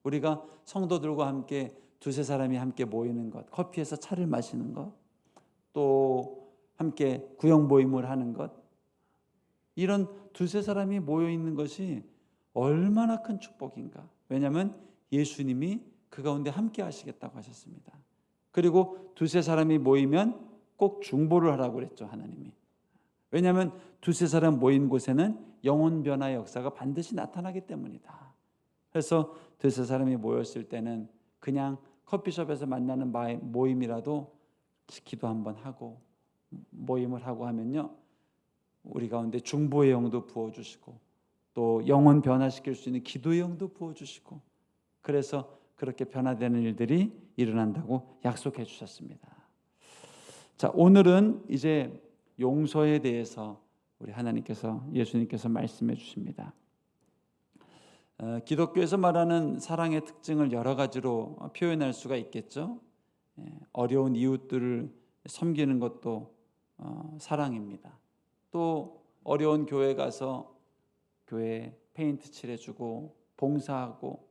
우리가 성도들과 함께 두세 사람이 함께 모이는 것, 커피에서 차를 마시는 것, 또 함께 구역 모임을 하는 것, 이런 두세 사람이 모여 있는 것이 얼마나 큰 축복인가. 왜냐하면 예수님이 그 가운데 함께 하시겠다고 하셨습니다. 그리고 두세 사람이 모이면 꼭 중보를 하라고 그랬죠, 하나님이. 왜냐하면 두세 사람 모인 곳에는 영혼 변화의 역사가 반드시 나타나기 때문이다. 그래서 두세 사람이 모였을 때는 그냥 커피숍에서 만나는 모임이라도 기도 한번 하고 모임을 하고 하면요, 우리 가운데 중보의 영도 부어주시고 또 영혼 변화시킬 수 있는 기도의 영도 부어주시고, 그래서 그렇게 변화되는 일들이 일어난다고 약속해 주셨습니다. 자, 오늘은 이제 용서에 대해서 우리 하나님께서, 예수님께서 말씀해 주십니다. 기독교에서 말하는 사랑의 특징을 여러 가지로 표현할 수가 있겠죠. 어려운 이웃들을 섬기는 것도 사랑입니다. 또 어려운 교회 가서 교회 페인트 칠해주고 봉사하고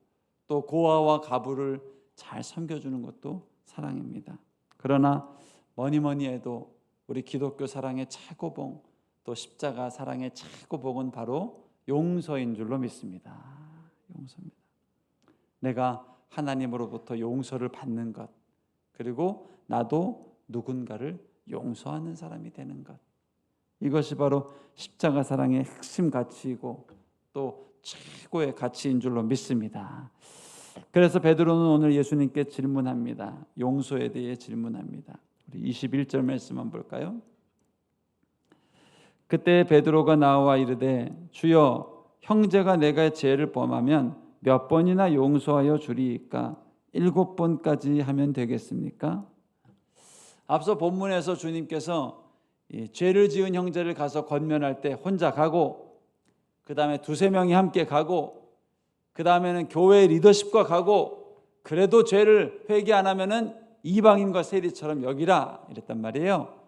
또 고아와 가부를 잘 섬겨주는 것도 사랑입니다. 그러나 뭐니 해도 우리 기독교 사랑의 최고봉, 또 십자가 사랑의 최고봉은 바로 용서인 줄로 믿습니다. 용서입니다. 내가 하나님으로부터 용서를 받는 것, 그리고 나도 누군가를 용서하는 사람이 되는 것, 이것이 바로 십자가 사랑의 핵심 가치이고 또 최고의 가치인 줄로 믿습니다. 그래서 베드로는 오늘 예수님께 질문합니다. 용서에 대해 질문합니다. 우리 21절 말씀 한번 볼까요? 그때 베드로가 나와 이르되 주여, 형제가 내가 죄를 범하면 몇 번이나 용서하여 주리이까? 7번까지 하면 되겠습니까? 앞서 본문에서 주님께서 죄를 지은 형제를 가서 권면할 때 혼자 가고, 그 다음에 두세 명이 함께 가고, 그 다음에는 교회 리더십과 가고, 그래도 죄를 회개 안 하면은 이방인과 세리처럼 여기라 이랬단 말이에요.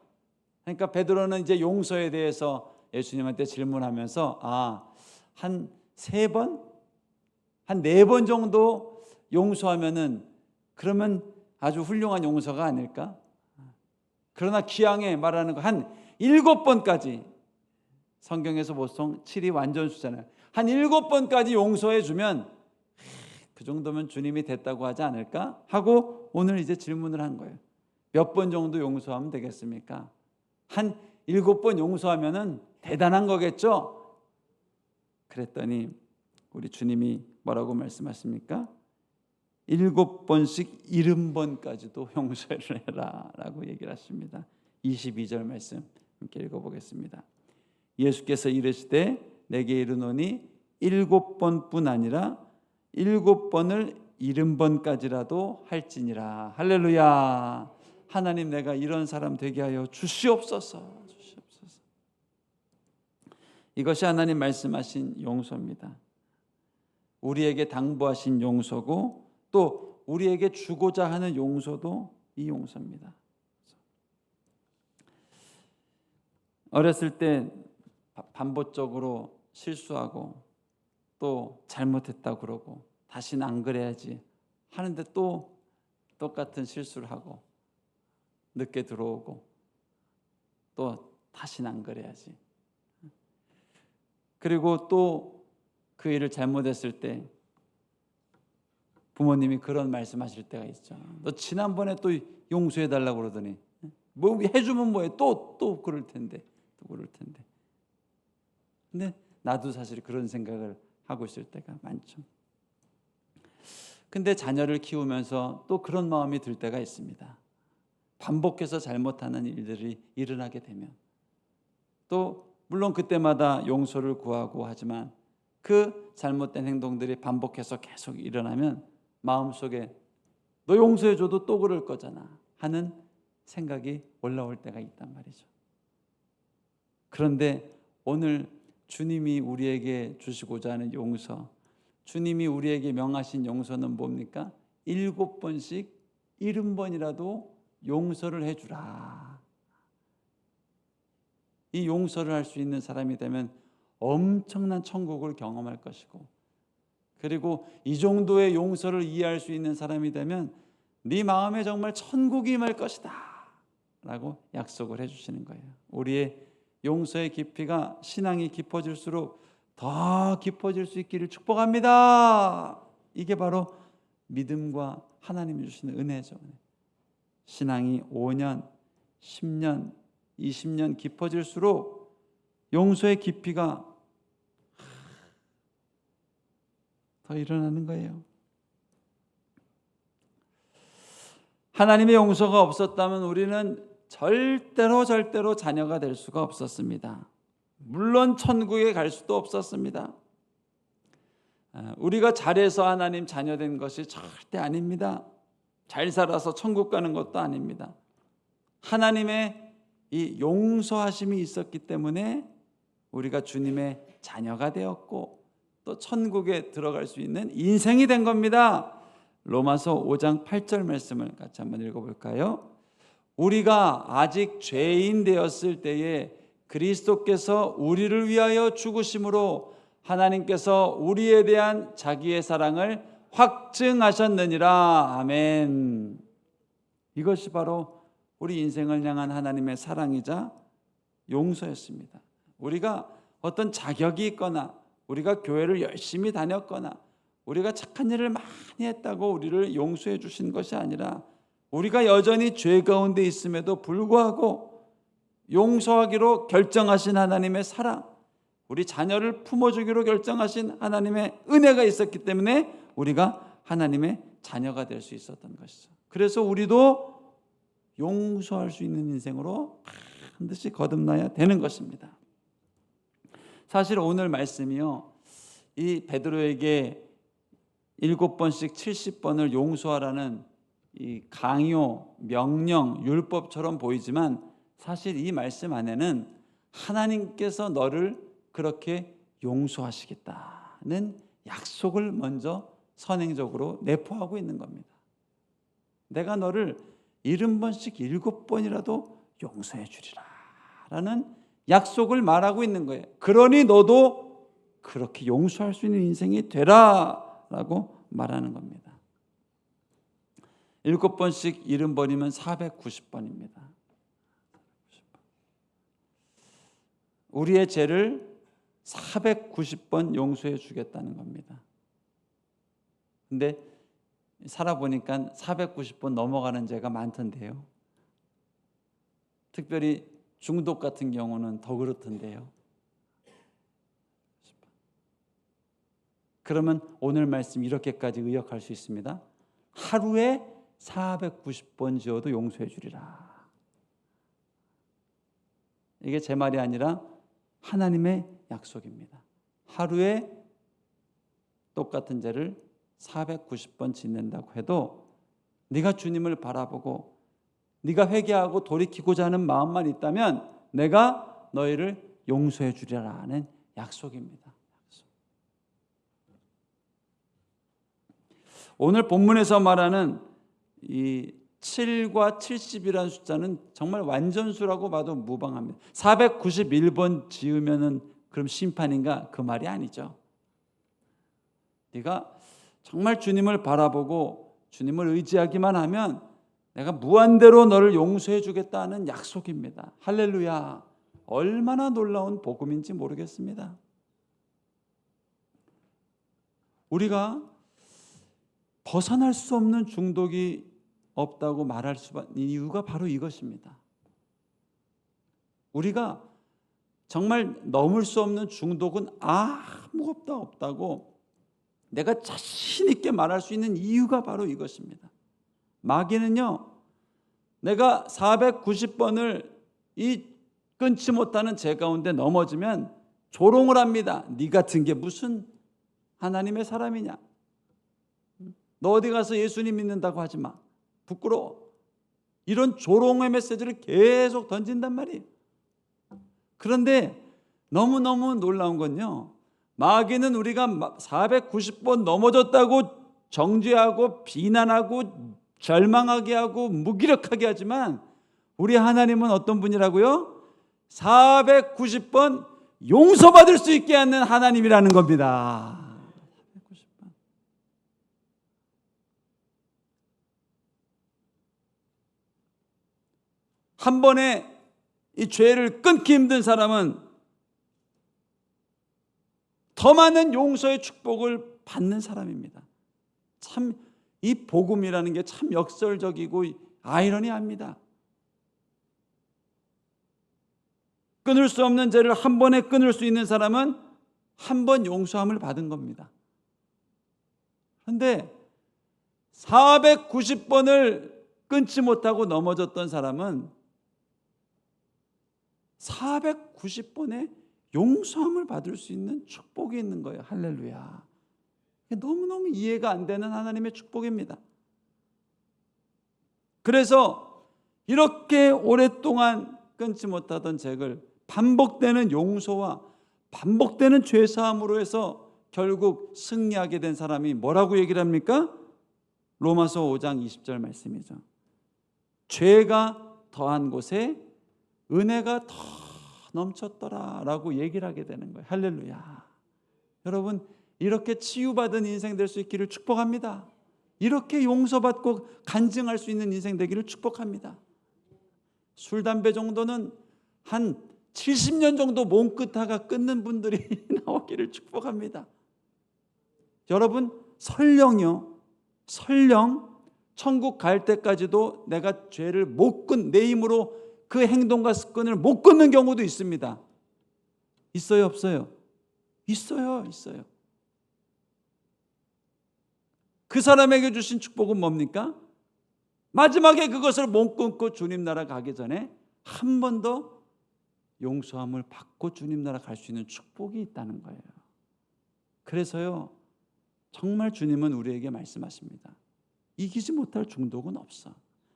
그러니까 베드로는 이제 용서에 대해서 예수님한테 질문하면서 한 3번? 한 4번 정도 용서하면은 그러면 아주 훌륭한 용서가 아닐까? 그러나 기왕에 말하는 거 한 7번까지, 성경에서 보통 7이 완전수잖아요. 한 7번까지 용서해 주면 그 정도면 주님이 됐다고 하지 않을까? 하고 오늘 이제 질문을 한 거예요. 몇 번 정도 용서하면 되겠습니까? 한 7번 용서하면은 대단한 거겠죠? 그랬더니 우리 주님이 뭐라고 말씀하십니까? 7번씩 70번까지도 용서를 해라 라고 얘기를 하십니다. 22절 말씀 함께 읽어보겠습니다. 예수께서 이르시되 내게 이르노니 7번뿐 아니라 7번을 70번까지라도 할지니라. 할렐루야. 하나님, 내가 이런 사람 되게 하여 주시옵소서. 이것이 하나님 말씀하신 용서입니다. 우리에게 당부하신 용서고 또 우리에게 주고자 하는 용서도 이 용서입니다. 어렸을 때 반복적으로 실수하고 또 잘못했다고 그러고 다시는 안 그래야지 하는데 또 똑같은 실수를 하고 늦게 들어오고 또 다시는 안 그래야지. 그리고 또 그 일을 잘못했을 때 부모님이 그런 말씀하실 때가 있죠. 너 지난번에 또 용서해 달라고 그러더니 뭐 해주면 뭐해, 또 그럴 텐데, 또 그럴 텐데. 근데 나도 사실 그런 생각을 하고 있을 때가 많죠. 근데 자녀를 키우면서 또 그런 마음이 들 때가 있습니다. 반복해서 잘못하는 일들이 일어나게 되면 또 물론 그때마다 용서를 구하고 하지만 그 잘못된 행동들이 반복해서 계속 일어나면 마음속에 너 용서해줘도 또 그럴 거잖아 하는 생각이 올라올 때가 있단 말이죠. 그런데 오늘 주님이 우리에게 주시고자 하는 용서, 주님이 우리에게 명하신 용서는 뭡니까? 7번씩 70번이라도 용서를 해주라. 이 용서를 할 수 있는 사람이 되면 엄청난 천국을 경험할 것이고 그리고 이 정도의 용서를 이해할 수 있는 사람이 되면 네 마음에 정말 천국이 임할 것이다 라고 약속을 해주시는 거예요. 우리의 용서의 깊이가, 신앙이 깊어질수록 더 깊어질 수 있기를 축복합니다. 이게 바로 믿음과 하나님이 주시는 은혜죠. 신앙이 5년, 10년, 20년 깊어질수록 용서의 깊이가 더 일어나는 거예요. 하나님의 용서가 없었다면 우리는 절대로 자녀가 될 수가 없었습니다. 물론 천국에 갈 수도 없었습니다. 우리가 잘해서 하나님 자녀된 것이 절대 아닙니다. 잘 살아서 천국 가는 것도 아닙니다. 하나님의 이 용서하심이 있었기 때문에 우리가 주님의 자녀가 되었고 또 천국에 들어갈 수 있는 인생이 된 겁니다. 로마서 5장 8절 말씀을 같이 한번 읽어볼까요? 우리가 아직 죄인 되었을 때에 그리스도께서 우리를 위하여 죽으심으로 하나님께서 우리에 대한 자기의 사랑을 확증하셨느니라. 아멘. 이것이 바로 우리 인생을 향한 하나님의 사랑이자 용서였습니다. 우리가 어떤 자격이 있거나 우리가 교회를 열심히 다녔거나 우리가 착한 일을 많이 했다고 우리를 용서해 주신 것이 아니라 우리가 여전히 죄 가운데 있음에도 불구하고 용서하기로 결정하신 하나님의 사랑, 우리 자녀를 품어주기로 결정하신 하나님의 은혜가 있었기 때문에 우리가 하나님의 자녀가 될 수 있었던 것이죠. 그래서 우리도 용서할 수 있는 인생으로 반드시 거듭나야 되는 것입니다. 사실 오늘 말씀이요, 이 베드로에게 7번씩 70번을 용서하라는 이 강요, 명령, 율법처럼 보이지만 사실 이 말씀 안에는 하나님께서 너를 그렇게 용서하시겠다는 약속을 먼저 선행적으로 내포하고 있는 겁니다. 내가 너를 70번씩 7번이라도 용서해 주리라 라는 약속을 말하고 있는 거예요. 그러니 너도 그렇게 용서할 수 있는 인생이 되라 라고 말하는 겁니다. 7번씩 70번이면 490번입니다. 우리의 죄를 490번 용서해 주겠다는 겁니다. 근데 살아보니까 490번 넘어가는 죄가 많던데요. 특별히 중독 같은 경우는 더 그렇던데요. 그러면 오늘 말씀 이렇게까지 의역할 수 있습니다. 하루에 490번 지어도 용서해 주리라. 이게 제 말이 아니라 하나님의 약속입니다. 하루에 똑같은 죄를 490번 짓는다고 해도 네가 주님을 바라보고 네가 회개하고 돌이키고자 하는 마음만 있다면 내가 너희를 용서해 주리라는 약속입니다. 오늘 본문에서 말하는 이 7과 70이라는 숫자는 정말 완전수라고 봐도 무방합니다. 491번 지으면은 그럼 심판인가? 그 말이 아니죠. 네가 정말 주님을 바라보고 주님을 의지하기만 하면 내가 무한대로 너를 용서해 주겠다는 약속입니다. 할렐루야. 얼마나 놀라운 복음인지 모르겠습니다. 우리가 벗어날 수 없는 중독이 없다고 말할 수 있는 이유가 바로 이것입니다. 우리가 정말 넘을 수 없는 중독은 아무것도 없다고 내가 자신 있게 말할 수 있는 이유가 바로 이것입니다. 마귀는요, 내가 490번을 이 끊지 못하는 죄 가운데 넘어지면 조롱을 합니다. 네 같은 게 무슨 하나님의 사람이냐? 너 어디 가서 예수님 믿는다고 하지 마. 부끄러워. 이런 조롱의 메시지를 계속 던진단 말이에요. 그런데 너무너무 놀라운 건요, 마귀는 우리가 490번 넘어졌다고 정죄하고 비난하고 절망하게 하고 무기력하게 하지만 우리 하나님은 어떤 분이라고요? 490번 용서받을 수 있게 하는 하나님이라는 겁니다. 490번. 한 번에 이 죄를 끊기 힘든 사람은 더 많은 용서의 축복을 받는 사람입니다. 참 이 복음이라는 게 참 역설적이고 아이러니합니다. 끊을 수 없는 죄를 한 번에 끊을 수 있는 사람은 한 번 용서함을 받은 겁니다. 그런데 490번을 끊지 못하고 넘어졌던 사람은 490번의 용서함을 받을 수 있는 축복이 있는 거예요. 할렐루야. 너무너무 이해가 안 되는 하나님의 축복입니다. 그래서 이렇게 오랫동안 끊지 못하던 죄를 반복되는 용서와 반복되는 죄사함으로 해서 결국 승리하게 된 사람이 뭐라고 얘기를 합니까? 로마서 5장 20절 말씀이죠. 죄가 더한 곳에 은혜가 더 넘쳤더라 라고 얘기를 하게 되는 거예요. 할렐루야. 여러분, 이렇게 치유받은 인생 될 수 있기를 축복합니다. 이렇게 용서받고 간증할 수 있는 인생 되기를 축복합니다. 술, 담배 정도는 한 70년 정도 몸끝하가 끊는 분들이 나오기를 축복합니다. 여러분, 설령 천국 갈 때까지도 내가 죄를 내 힘으로 그 행동과 습관을 못 끊는 경우도 있습니다. 있어요, 없어요? 있어요. 그 사람에게 주신 축복은 뭡니까? 마지막에 그것을 못 끊고 주님 나라 가기 전에 한 번 더 용서함을 받고 주님 나라 갈 수 있는 축복이 있다는 거예요. 그래서요, 정말 주님은 우리에게 말씀하십니다. 이기지 못할 중독은 없어.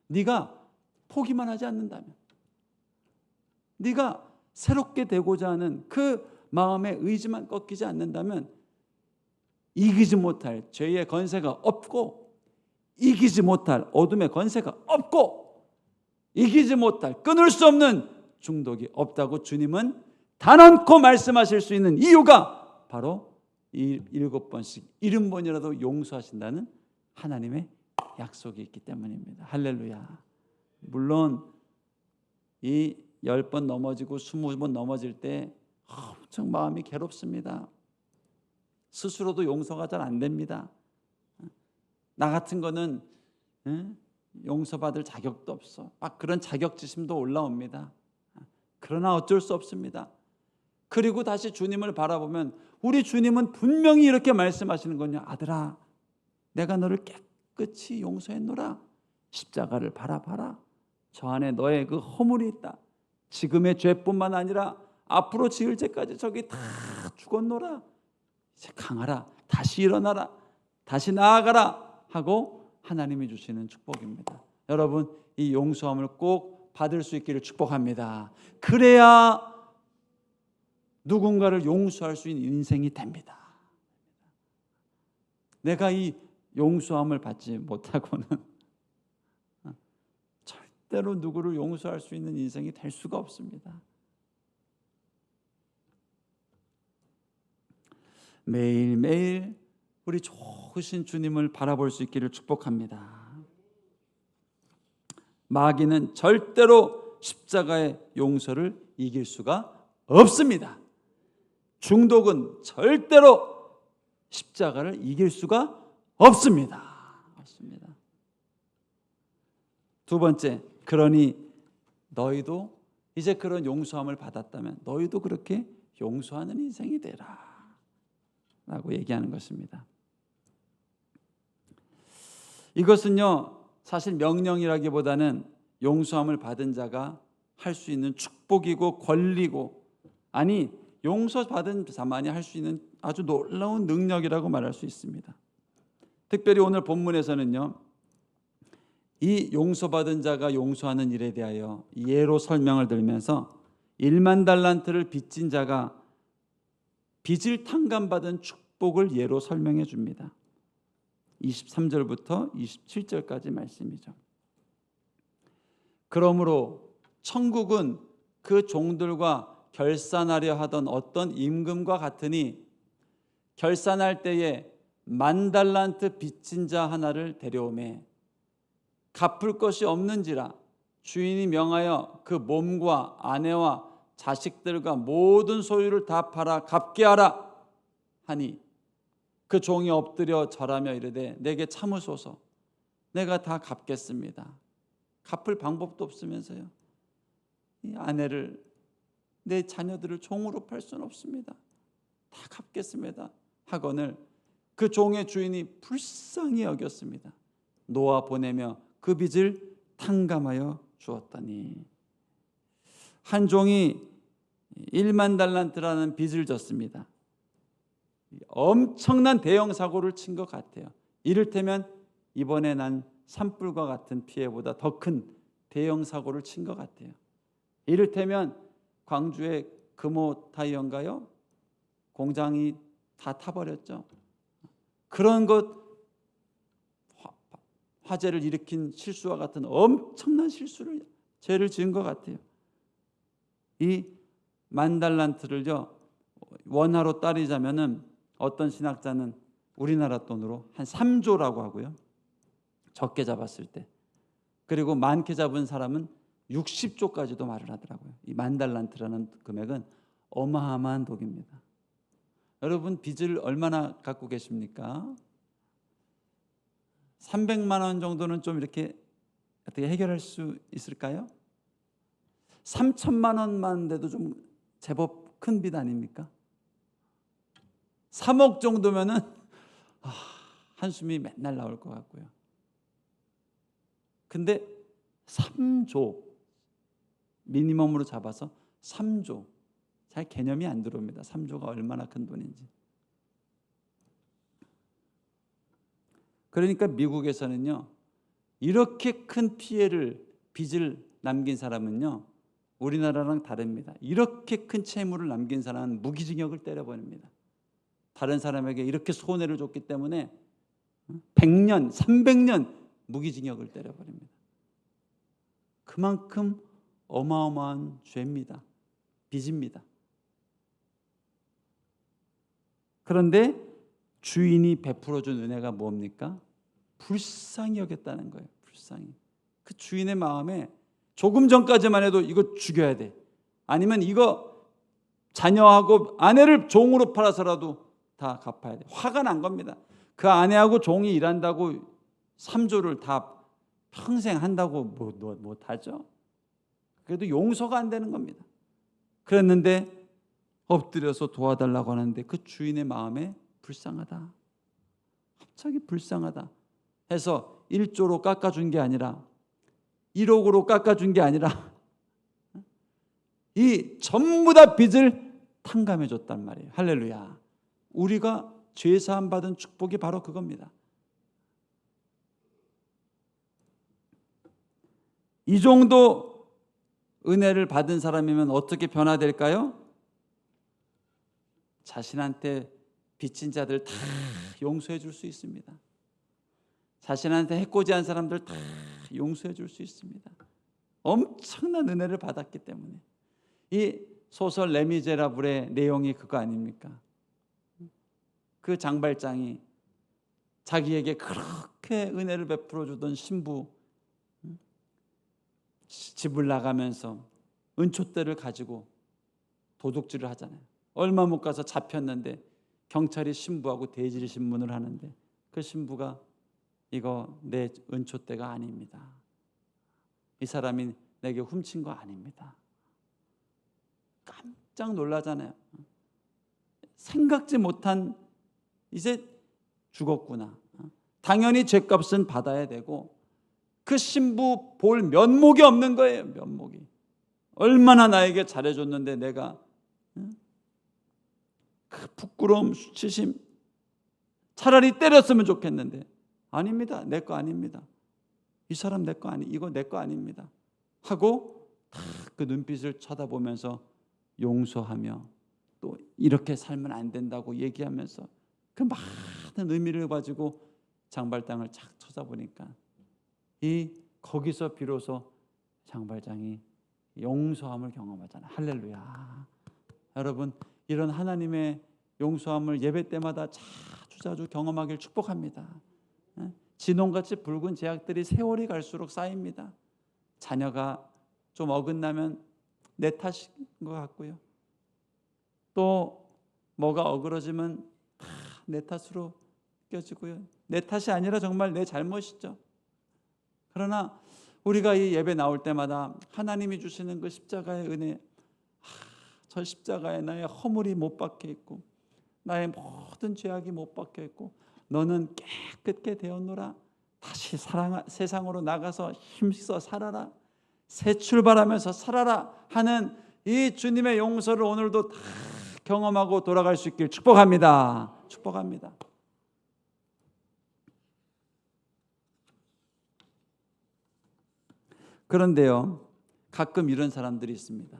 네가 포기만 하지 않는다면, 네가 새롭게 되고자 하는 그 마음의 의지만 꺾이지 않는다면 이기지 못할 죄의 권세가 없고, 이기지 못할 어둠의 권세가 없고, 이기지 못할 끊을 수 없는 중독이 없다고 주님은 단언코 말씀하실 수 있는 이유가 바로 이 7번씩 70번이라도 용서하신다는 하나님의 약속이 있기 때문입니다. 할렐루야. 물론 이 10번 넘어지고 20번 넘어질 때 엄청 마음이 괴롭습니다. 스스로도 용서가 잘 안 됩니다. 나 같은 거는 용서받을 자격도 없어. 막 그런 자격지심도 올라옵니다. 그러나 어쩔 수 없습니다. 그리고 다시 주님을 바라보면 우리 주님은 분명히 이렇게 말씀하시는 거냐. 아들아, 내가 너를 깨끗이 용서했노라. 십자가를 바라봐라. 저 안에 너의 그 허물이 있다. 지금의 죄뿐만 아니라 앞으로 지을 죄까지 저기 다 죽었노라. 이제 강하라. 다시 일어나라. 다시 나아가라 하고 하나님이 주시는 축복입니다. 여러분, 이 용서함을 꼭 받을 수 있기를 축복합니다. 그래야 누군가를 용서할 수 있는 인생이 됩니다. 내가 이 용서함을 받지 못하고는 절대로 누구를 용서할 수 있는 인생이 될 수가 없습니다. 매일매일 우리 좋으신 주님을 바라볼 수 있기를 축복합니다. 마귀는 절대로 십자가의 용서를 이길 수가 없습니다. 중독은 절대로 십자가를 이길 수가 없습니다. 두 번째, 그러니 너희도 이제 그런 용서함을 받았다면 너희도 그렇게 용서하는 인생이 되라 라고 얘기하는 것입니다. 이것은요, 사실 명령이라기보다는 용서함을 받은 자가 할 수 있는 축복이고 권리고, 아니 용서받은 자만이 할 수 있는 아주 놀라운 능력이라고 말할 수 있습니다. 특별히 오늘 본문에서는요, 이 용서받은 자가 용서하는 일에 대하여 예로 설명을 들면서 1만 달란트를 빚진 자가 빚을 탕감받은 축복을 예로 설명해 줍니다. 23절부터 27절까지 말씀이죠. 그러므로 천국은 그 종들과 결산하려 하던 어떤 임금과 같으니 결산할 때에 1만 달란트 빚진 자 하나를 데려오매 갚을 것이 없는지라 주인이 명하여 그 몸과 아내와 자식들과 모든 소유를 다 팔아 갚게 하라 하니 그 종이 엎드려 절하며 이르되 내게 참으소서 내가 다 갚겠습니다. 갚을 방법도 없으면서요. 이 아내를 내 자녀들을 종으로 팔 수는 없습니다. 다 갚겠습니다 하거늘 그 종의 주인이 불쌍히 여겼습니다. 놓아 보내며 그 빚을 탕감하여 주었더니 한 종이 1만 달란트라는 빚을 졌습니다. 엄청난 대형 사고를 친 것 같아요. 이를테면 이번에 난 산불과 같은 피해보다 더 큰 대형 사고를 친 것 같아요. 이를테면 광주의 금호 타이어인가요? 공장이 다 타버렸죠. 그런 것 화재를 일으킨 실수와 같은 엄청난 실수를 죄를 지은 것 같아요. 이 10,000달란트를요 원화로 따지자면은 어떤 신학자는 우리나라 돈으로 한 3조라고 하고요. 적게 잡았을 때. 그리고 많게 잡은 사람은 60조까지도 말을 하더라고요. 이 10,000달란트라는 금액은 어마어마한 독입니다. 여러분 빚을 얼마나 갖고 계십니까? 300만 원 정도는 좀 이렇게 어떻게 해결할 수 있을까요? 3천만 원만 돼도 좀 제법 큰 빚 아닙니까? 3억 정도면은 한숨이 맨날 나올 것 같고요. 근데 3조 미니멈으로 잡아서 3조 잘 개념이 안 들어옵니다. 3조가 얼마나 큰 돈인지. 그러니까 미국에서는요 이렇게 큰 피해를 빚을 남긴 사람은요 우리나라랑 다릅니다. 이렇게 큰 채무를 남긴 사람은 무기징역을 때려버립니다. 다른 사람에게 이렇게 손해를 줬기 때문에 100년, 300년 무기징역을 때려버립니다. 그만큼 어마어마한 죄입니다. 빚입니다. 그런데 주인이 베풀어준 은혜가 뭡니까? 불쌍히 여겼다는 거예요. 불쌍히. 그 주인의 마음에 조금 전까지만 해도 이거 죽여야 돼. 아니면 이거 자녀하고 아내를 종으로 팔아서라도 다 갚아야 돼. 화가 난 겁니다. 그 아내하고 종이 일한다고 3조를 다 평생 한다고 못하죠. 그래도 용서가 안 되는 겁니다. 그랬는데 엎드려서 도와달라고 하는데 그 주인의 마음에 불쌍하다. 갑자기 불쌍하다 해서 1조로 깎아준 게 아니라 1억으로 깎아준 게 아니라 이 전부 다 빚을 탕감해 줬단 말이에요. 할렐루야. 우리가 죄사함 받은 축복이 바로 그겁니다. 이 정도 은혜를 받은 사람이면 어떻게 변화될까요? 자신한테 빚진 자들 다 용서해 줄 수 있습니다. 자신한테 해코지한 사람들 다 용서해 줄 수 있습니다. 엄청난 은혜를 받았기 때문에. 이 소설 레미제라블의 내용이 그거 아닙니까? 그 장발장이 자기에게 그렇게 은혜를 베풀어 주던 신부 집을 나가면서 은촛대를 가지고 도둑질을 하잖아요. 얼마 못 가서 잡혔는데 경찰이 신부하고 대질 신문을 하는데 그 신부가 이거 내 은촛대가 아닙니다. 이 사람이 내게 훔친 거 아닙니다. 깜짝 놀라잖아요. 생각지 못한 이제 죽었구나. 당연히 죗값은 받아야 되고 그 신부 볼 면목이 없는 거예요. 면목이. 얼마나 나에게 잘해줬는데 내가 그 부끄러움, 수치심 차라리 때렸으면 좋겠는데 아닙니다. 내 거 아닙니다. 이 사람 내 거 아니, 이거 내 거 아닙니다. 하고 다 그 눈빛을 쳐다보면서 용서하며 또 이렇게 살면 안 된다고 얘기하면서 그 많은 의미를 가지고 장발장을 착 쳐다보니까 거기서 비로소 장발장이 용서함을 경험하잖아요. 할렐루야. 여러분 이런 하나님의 용서함을 예배 때마다 자주 경험하길 축복합니다. 진홍같이 붉은 제약들이 세월이 갈수록 쌓입니다. 자녀가 좀 어긋나면 내 탓인 것 같고요. 또 뭐가 어그러지면 다 내 탓으로 느껴지고요. 내 탓이 아니라 정말 내 잘못이죠. 그러나 우리가 이 예배 나올 때마다 하나님이 주시는 그 십자가의 은혜, 저 십자가에 나의 허물이 못 박혀 있고 나의 모든 죄악이 못 박혀 있고 너는 깨끗게 되었노라. 다시 세상으로 나가서 힘써 살아라. 새 출발하면서 살아라 하는 이 주님의 용서를 오늘도 다 경험하고 돌아갈 수 있길 축복합니다. 축복합니다. 그런데요, 가끔 이런 사람들이 있습니다.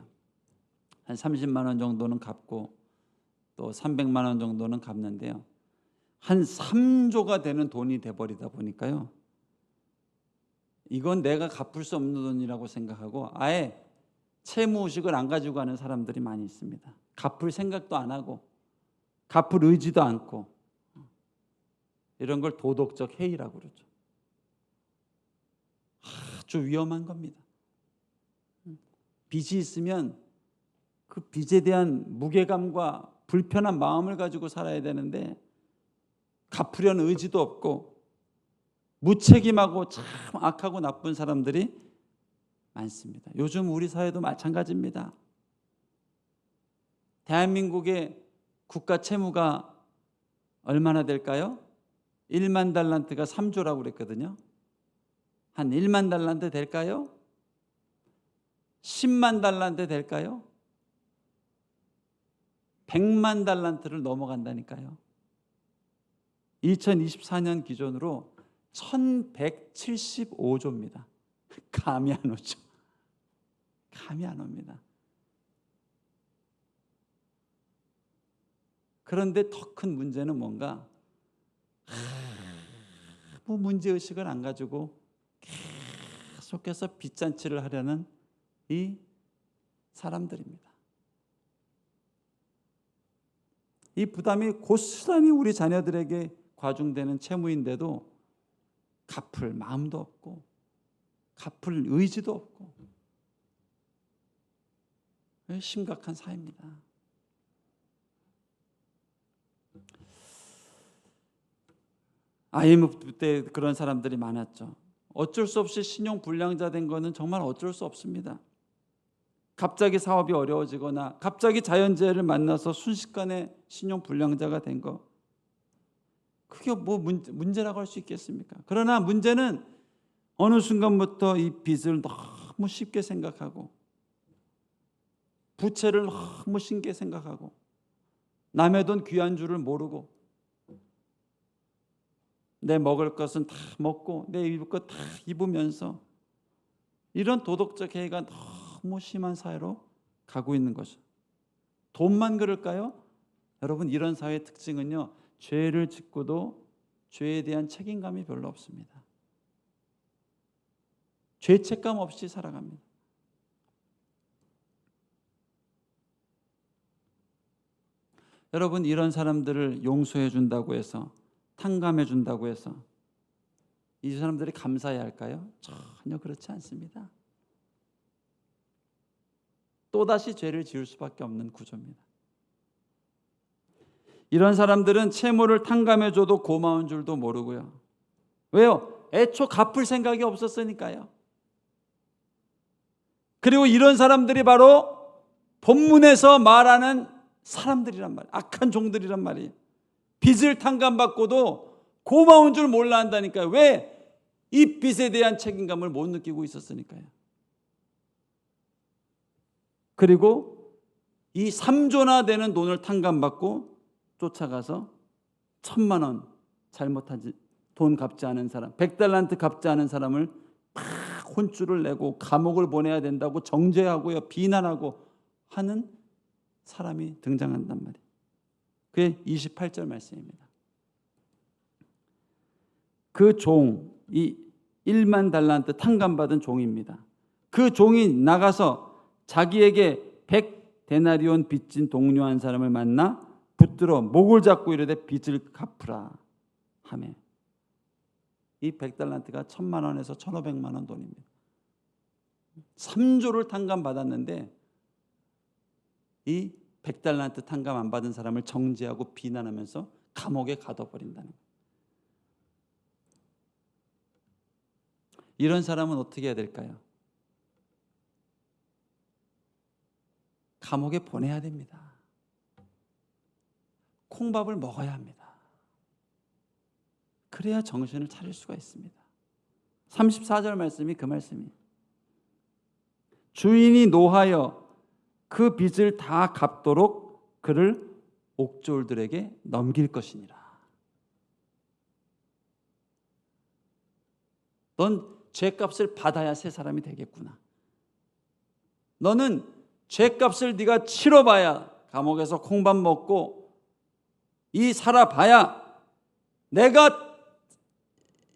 한 30만 원 정도는 갚고 또 300만 원 정도는 갚는데요, 한 3조가 되는 돈이 돼버리다 보니까요, 이건 내가 갚을 수 없는 돈이라고 생각하고 아예 채무의식을 안 가지고 가는 사람들이 많이 있습니다. 갚을 생각도 안 하고 갚을 의지도 않고, 이런 걸 도덕적 해이라고 그러죠. 아주 위험한 겁니다. 빚이 있으면 그 빚에 대한 무게감과 불편한 마음을 가지고 살아야 되는데 갚으려는 의지도 없고 무책임하고 참 악하고 나쁜 사람들이 많습니다. 요즘 우리 사회도 마찬가지입니다. 대한민국의 국가 채무가 얼마나 될까요? 1만 달란트가 3조라고 그랬거든요. 한 1만 달란트 될까요? 10만 달란트 될까요? 100만 달란트를 넘어간다니까요. 2024년 기준으로 1175조입니다. 감이 안 오죠. 감이 안 옵니다. 그런데 더 큰 문제는 뭔가 문제의식을 안 가지고 계속해서 빚잔치를 하려는 이 사람들입니다. 이 부담이 고스란히 우리 자녀들에게 과중되는 채무인데도 갚을 마음도 없고 갚을 의지도 없고 심각한 사회입니다. IMF 때 그런 사람들이 많았죠. 어쩔 수 없이 신용 불량자 된 거는 정말 어쩔 수 없습니다. 갑자기 사업이 어려워지거나 갑자기 자연재해를 만나서 순식간에 신용 불량자가 된 거, 그게 뭐 문제라고 할 수 있겠습니까? 그러나 문제는 어느 순간부터 이 빚을 너무 쉽게 생각하고 부채를 너무 쉽게 생각하고 남의 돈 귀한 줄을 모르고 내 먹을 것은 다 먹고 내 입을 것 다 입으면서 이런 도덕적 해이가 너무 심한 사회로 가고 있는 거죠. 돈만 그럴까요? 여러분, 이런 사회의 특징은요, 죄를 짓고도 죄에 대한 책임감이 별로 없습니다. 죄책감 없이 살아갑니다. 여러분, 이런 사람들을 용서해 준다고 해서, 탕감해 준다고 해서 이 사람들이 감사해야 할까요? 전혀 그렇지 않습니다. 또다시 죄를 지을 수밖에 없는 구조입니다. 이런 사람들은 채무를 탕감해 줘도 고마운 줄도 모르고요. 왜요? 애초 갚을 생각이 없었으니까요. 그리고 이런 사람들이 바로 본문에서 말하는 사람들이란 말이에요. 악한 종들이란 말이에요. 빚을 탕감받고도 고마운 줄 몰라 한다니까요. 왜? 이 빚에 대한 책임감을 못 느끼고 있었으니까요. 그리고 이 3조나 되는 돈을 탕감받고 쫓아가서 1,000만 원 잘못하지, 돈 갚지 않은 사람, 100달란트 갚지 않은 사람을 막 혼쭐을 내고 감옥을 보내야 된다고 정죄하고요, 비난하고 하는 사람이 등장한단 말이에요. 그게 28절 말씀입니다. 그 종이 1만 달란트 탕감받은 종입니다. 그 종이 나가서 자기에게 100데나리온 빚진 동료 한 사람을 만나 붙들어 목을 잡고 이르되 빚을 갚으라 하매, 이 100달란트가 1,000만 원에서 1,500만 원 돈입니다. 3조를 탕감받았는데 이 100달란트 탕감 안 받은 사람을 정죄하고 비난하면서 감옥에 가둬버린다는 거예요. 이런 사람은 어떻게 해야 될까요? 감옥에 보내야 됩니다. 콩밥을 먹어야 합니다. 그래야 정신을 차릴 수가 있습니다. 34절 말씀이 그 말씀이에요. 주인이 노하여 그 빚을 다 갚도록 그를 옥졸들에게 넘길 것이니라. 넌 죄값을 받아야 새 사람이 되겠구나. 너는 죄값을 네가 치러봐야, 감옥에서 콩밥 먹고 이 살아봐야 내가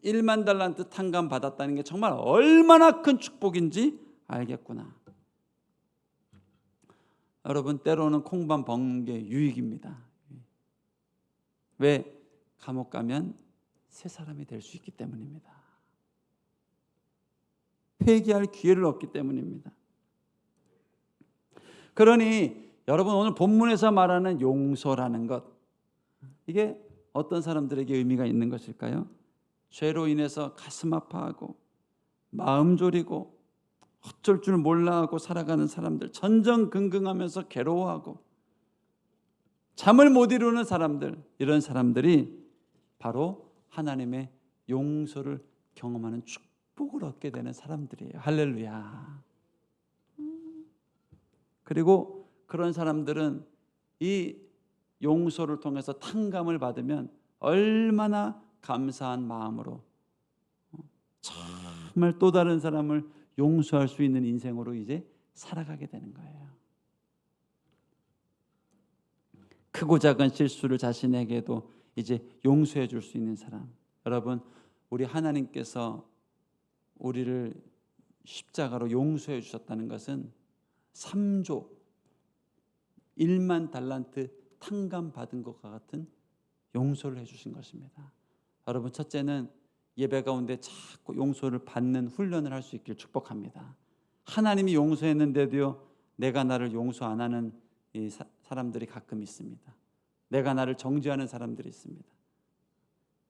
1만 달란트 탕감 받았다는 게 정말 얼마나 큰 축복인지 알겠구나. 여러분, 때로는 콩밥 먹는 게 유익입니다. 왜? 감옥 가면 새 사람이 될 수 있기 때문입니다. 회개할 기회를 얻기 때문입니다. 그러니 여러분, 오늘 본문에서 말하는 용서라는 것, 이게 어떤 사람들에게 의미가 있는 것일까요? 죄로 인해서 가슴 아파하고 마음 졸이고 어쩔 줄 몰라하고 살아가는 사람들, 전전긍긍하면서 괴로워하고 잠을 못 이루는 사람들, 이런 사람들이 바로 하나님의 용서를 경험하는 축복을 얻게 되는 사람들이에요. 할렐루야. 그리고 그런 사람들은 이 용서를 통해서 탕감을 받으면 얼마나 감사한 마음으로 정말 또 다른 사람을 용서할 수 있는 인생으로 이제 살아가게 되는 거예요. 크고 작은 실수를 자신에게도 이제 용서해 줄 수 있는 사람. 여러분, 우리 하나님께서 우리를 십자가로 용서해 주셨다는 것은 3조 1만 달란트 탕감 받은 것과 같은 용서를 해 주신 것입니다. 여러분, 첫째는 예배 가운데 자꾸 용서를 받는 훈련을 할 수 있길 축복합니다. 하나님이 용서했는데도요, 내가 나를 용서 안 하는 이 사람들이 가끔 있습니다. 내가 나를 정죄하는 사람들이 있습니다.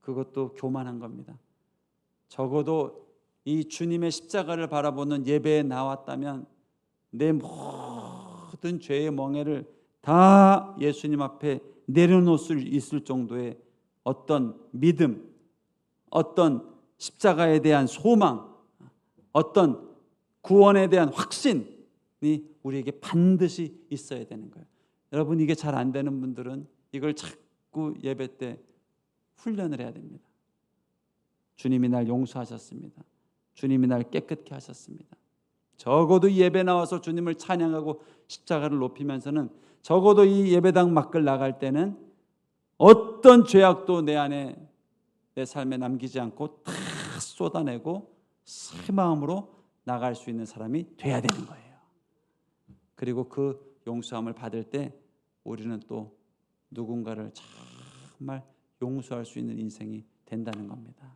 그것도 교만한 겁니다. 적어도 이 주님의 십자가를 바라보는 예배에 나왔다면 내 모든 죄의 멍에를 다 예수님 앞에 내려놓을 수 있을 정도의 어떤 믿음, 어떤 십자가에 대한 소망, 어떤 구원에 대한 확신이 우리에게 반드시 있어야 되는 거예요. 여러분, 이게 잘 안 되는 분들은 이걸 자꾸 예배 때 훈련을 해야 됩니다. 주님이 날 용서하셨습니다. 주님이 날 깨끗게 하셨습니다. 적어도 예배 나와서 주님을 찬양하고 십자가를 높이면서는 적어도 이 예배당 밖을 나갈 때는 어떤 죄악도 내 안에, 내 삶에 남기지 않고 다 쏟아내고 새 마음으로 나갈 수 있는 사람이 돼야 되는 거예요. 그리고 그 용서함을 받을 때 우리는 또 누군가를 정말 용서할 수 있는 인생이 된다는 겁니다.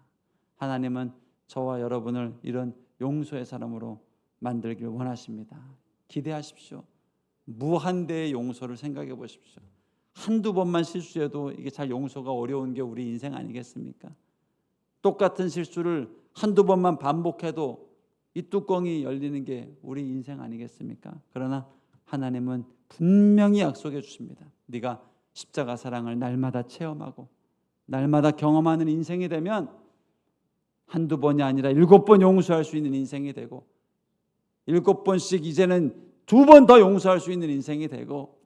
하나님은 저와 여러분을 이런 용서의 사람으로 만들길 원하십니다. 기대하십시오. 무한대의 용서를 생각해 보십시오. 한두 번만 실수해도 이게 잘 용서가 어려운 게 우리 인생 아니겠습니까? 똑같은 실수를 한두 번만 반복해도 이 뚜껑이 열리는 게 우리 인생 아니겠습니까? 그러나 하나님은 분명히 약속해 주십니다. 네가 십자가 사랑을 날마다 체험하고 날마다 경험하는 인생이 되면 한두 번이 아니라 7번 용서할 수 있는 인생이 되고 7번씩 이제는 2번 더 용서할 수 있는 인생이 되고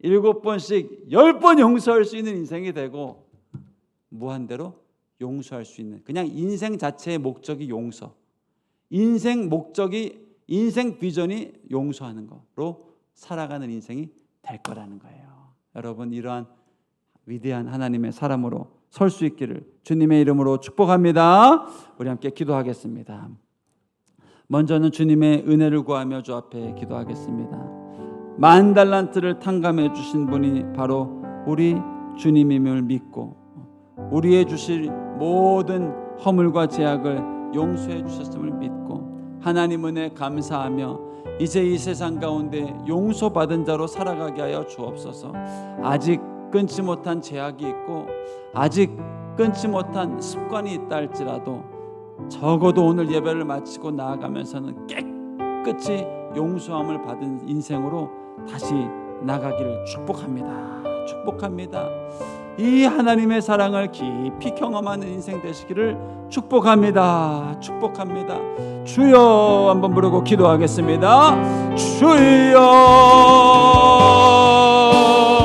7번씩 10번 용서할 수 있는 인생이 되고 무한대로 용서할 수 있는, 그냥 인생 자체의 목적이 용서, 인생 목적이, 인생 비전이 용서하는 거로 살아가는 인생이 될 거라는 거예요. 여러분, 이러한 위대한 하나님의 사람으로 설 수 있기를 주님의 이름으로 축복합니다. 우리 함께 기도하겠습니다. 먼저는 주님의 은혜를 구하며 주 앞에 기도하겠습니다. 10,000달란트를 탕감해 주신 분이 바로 우리 주님임을 믿고 우리의 주실 모든 허물과 죄악을 용서해 주셨음을 믿고 하나님 은혜 감사하며 이제 이 세상 가운데 용서받은 자로 살아가게 하여 주옵소서. 아직 끊지 못한 죄악이 있고 아직 끊지 못한 습관이 있다 할지라도 적어도 오늘 예배를 마치고 나아가면서는 깨끗이 용서함을 받은 인생으로 다시 나가기를 축복합니다. 축복합니다. 이 하나님의 사랑을 깊이 경험하는 인생 되시기를 축복합니다. 축복합니다. 주여 한번 부르고 기도하겠습니다. 주여